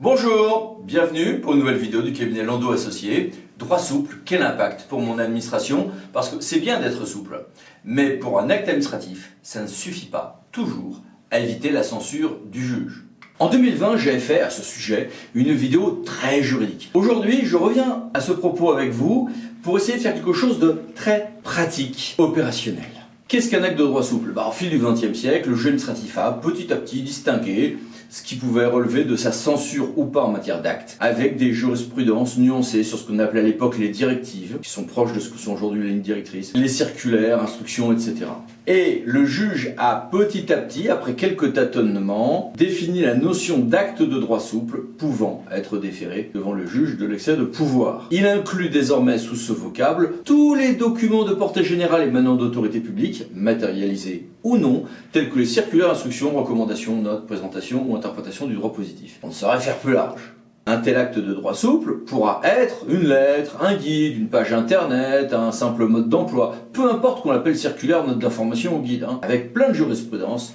Bonjour, bienvenue pour une nouvelle vidéo du cabinet Landau Associés. Droit souple, quel impact pour mon administration? Parce que c'est bien d'être souple, mais pour un acte administratif, ça ne suffit pas toujours à éviter la censure du juge. En 2020, j'ai fait à ce sujet une vidéo très juridique. Aujourd'hui, je reviens à ce propos avec vous pour essayer de faire quelque chose de très pratique, opérationnel. Qu'est-ce qu'un acte de droit souple? Au fil du XXe siècle, le juge administratif a petit à petit distingué ce qui pouvait relever de sa censure ou pas en matière d'actes, avec des jurisprudences nuancées sur ce qu'on appelait à l'époque les directives, qui sont proches de ce que sont aujourd'hui les lignes directrices, les circulaires, instructions, etc. Et le juge a petit à petit, après quelques tâtonnements, défini la notion d'acte de droit souple pouvant être déféré devant le juge de l'excès de pouvoir. Il inclut désormais sous ce vocable tous les documents de portée générale émanant d'autorités publiques, matérialisés ou non, tels que les circulaires, instructions, recommandations, notes, présentations ou interprétations du droit positif. On ne saurait faire plus large. Un tel acte de droit souple pourra être une lettre, un guide, une page internet, un simple mode d'emploi, peu importe qu'on l'appelle circulaire, note d'information ou guide, avec plein de jurisprudence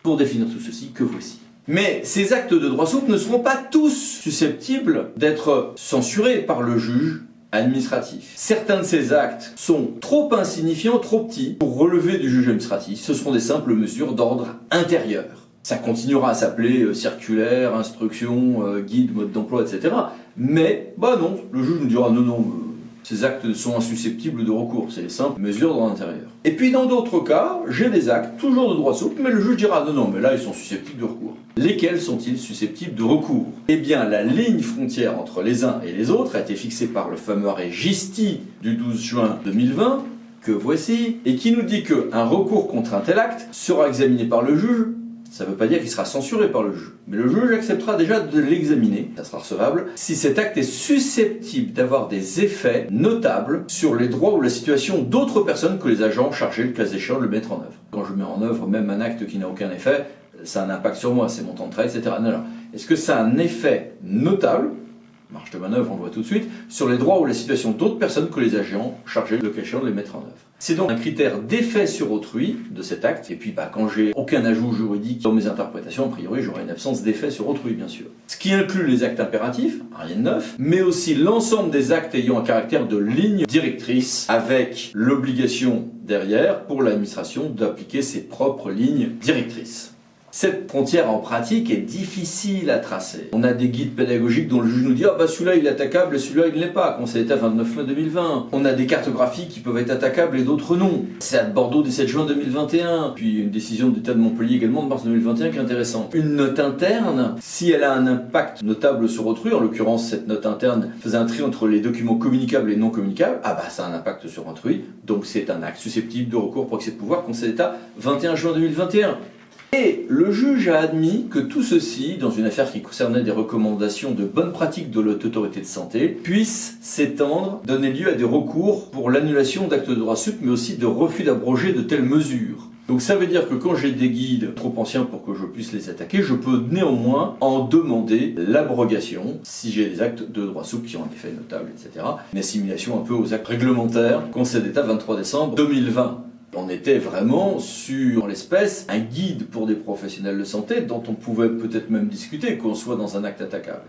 pour définir tout ceci que voici. Mais ces actes de droit souple ne seront pas tous susceptibles d'être censurés par le juge administratif. Certains de ces actes sont trop insignifiants, trop petits pour relever du juge administratif. Ce seront des simples mesures d'ordre intérieur. Ça continuera à s'appeler circulaire, instruction, guide, mode d'emploi, etc. Mais, non, le juge nous dira non, ces actes sont insusceptibles de recours. C'est les simples mesures d'ordre intérieur. Et puis dans d'autres cas, j'ai des actes, toujours de droit souple, mais le juge dira non, mais là ils sont susceptibles de recours. Lesquels sont-ils susceptibles de recours? Eh bien, la ligne frontière entre les uns et les autres a été fixée par le fameux arrêt Gisti du 12 juin 2020, que voici, et qui nous dit qu'un recours contre un tel acte sera examiné par le juge. Ça ne veut pas dire qu'il sera censuré par le juge, mais le juge acceptera déjà de l'examiner, ça sera recevable, si cet acte est susceptible d'avoir des effets notables sur les droits ou la situation d'autres personnes que les agents chargés, le cas échéant, de le mettre en œuvre. Quand je mets en œuvre même un acte qui n'a aucun effet, ça a un impact sur moi, c'est mon temps de travail, etc. Non. Est-ce que ça a un effet notable, marge de manœuvre, on le voit tout de suite, sur les droits ou la situation d'autres personnes que les agents chargés, le cas échéant, de les mettre en œuvre? C'est donc un critère d'effet sur autrui de cet acte, et puis quand j'ai aucun ajout juridique dans mes interprétations, a priori j'aurai une absence d'effet sur autrui, bien sûr. Ce qui inclut les actes impératifs, rien de neuf, mais aussi l'ensemble des actes ayant un caractère de ligne directrice, avec l'obligation derrière pour l'administration d'appliquer ses propres lignes directrices. Cette frontière en pratique est difficile à tracer. On a des guides pédagogiques dont le juge nous dit celui-là il est attaquable et celui-là il ne l'est pas. Conseil d'État 29 mai 2020. On a des cartographies qui peuvent être attaquables et d'autres non. C'est à Bordeaux 17 juin 2021. Puis une décision d'État de Montpellier également de mars 2021 qui est intéressante. Une note interne, si elle a un impact notable sur autrui, en l'occurrence cette note interne faisait un tri entre les documents communicables et non communicables, ça a un impact sur autrui. Donc c'est un acte susceptible de recours pour excès de pouvoir. Conseil d'État 21 juin 2021. Et le juge a admis que tout ceci, dans une affaire qui concernait des recommandations de bonne pratique de l'Haute Autorité de Santé, puisse s'étendre, donner lieu à des recours pour l'annulation d'actes de droit souple, mais aussi de refus d'abroger de telles mesures. Donc ça veut dire que quand j'ai des guides trop anciens pour que je puisse les attaquer, je peux néanmoins en demander l'abrogation, si j'ai des actes de droit souple qui ont un effet notable, etc. Une assimilation un peu aux actes réglementaires, Conseil d'État 23 décembre 2020. On était vraiment sur l'espèce un guide pour des professionnels de santé dont on pouvait peut-être même discuter qu'on soit dans un acte attaquable.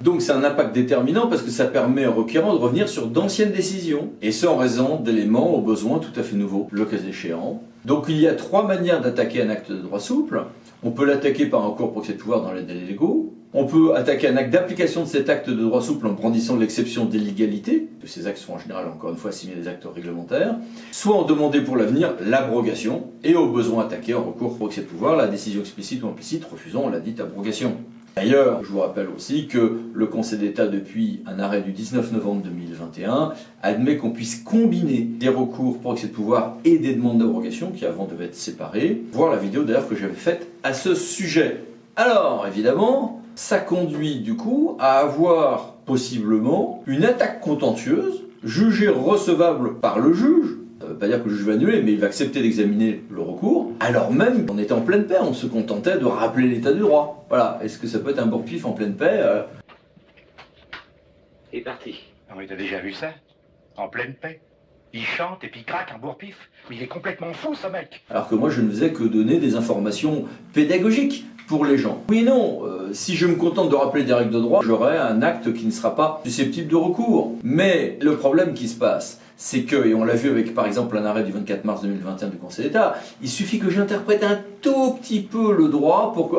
Donc c'est un impact déterminant parce que ça permet au requérant de revenir sur d'anciennes décisions et ce en raison d'éléments aux besoins tout à fait nouveaux, le cas échéant. Donc il y a trois manières d'attaquer un acte de droit souple. On peut l'attaquer par un recours pour excès de pouvoir dans les délais légaux. On peut attaquer un acte d'application de cet acte de droit souple en brandissant l'exception d'illégalité, que ces actes sont en général, encore une fois, assimilés des actes réglementaires, soit en demander pour l'avenir l'abrogation, et au besoin attaquer en recours pour excès de pouvoir la décision explicite ou implicite refusant la dite abrogation. D'ailleurs, je vous rappelle aussi que le Conseil d'État, depuis un arrêt du 19 novembre 2021, admet qu'on puisse combiner des recours pour excès de pouvoir et des demandes d'abrogation, qui avant devaient être séparées, voir la vidéo d'ailleurs que j'avais faite à ce sujet. Alors, évidemment, ça conduit du coup à avoir possiblement une attaque contentieuse, jugée recevable par le juge. Ça ne veut pas dire que le juge va annuler, mais il va accepter d'examiner le recours, alors même qu'on était en pleine paix, on se contentait de rappeler l'état du droit. Voilà, est-ce que ça peut être un bourre-pif en pleine paix Il est parti. Ah oui, t'as déjà vu ça? En pleine paix. Il chante et puis il craque un bourre-pif. Mais il est complètement fou, ce mec. Alors que moi, je ne faisais que donner des informations pédagogiques pour les gens. Oui et non, si je me contente de rappeler des règles de droit, j'aurai un acte qui ne sera pas susceptible de recours. Mais le problème qui se passe, c'est que, et on l'a vu avec par exemple un arrêt du 24 mars 2021 du Conseil d'État, il suffit que j'interprète un tout petit peu le droit pour que,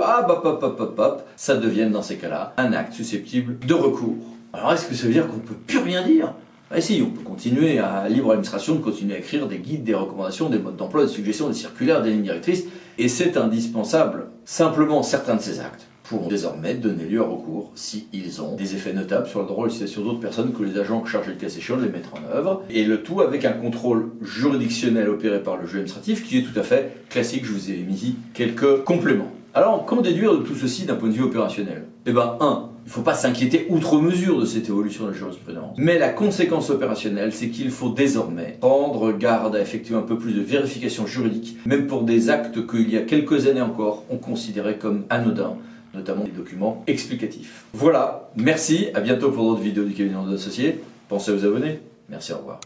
ça devienne dans ces cas-là un acte susceptible de recours. Alors est-ce que ça veut dire qu'on ne peut plus rien dire ? Ah si, on peut continuer à libre administration de continuer à écrire des guides, des recommandations, des modes d'emploi, des suggestions, des circulaires, des lignes directrices, et c'est indispensable. Simplement, certains de ces actes pourront désormais donner lieu à recours si ils ont des effets notables sur le droit à l'utilisation d'autres personnes que les agents chargés de cas échéant de les mettre en œuvre, et le tout avec un contrôle juridictionnel opéré par le juge administratif qui est tout à fait classique. Je vous ai mis quelques compléments. Alors, comment déduire de tout ceci d'un point de vue opérationnel ? Eh bien, il ne faut pas s'inquiéter outre mesure de cette évolution de la jurisprudence. Mais la conséquence opérationnelle, c'est qu'il faut désormais prendre garde à effectuer un peu plus de vérification juridique, même pour des actes qu'il y a quelques années encore, on considérait comme anodins, notamment les documents explicatifs. Voilà, merci, à bientôt pour d'autres vidéos du cabinet Landau Associés. Pensez à vous abonner. Merci, au revoir.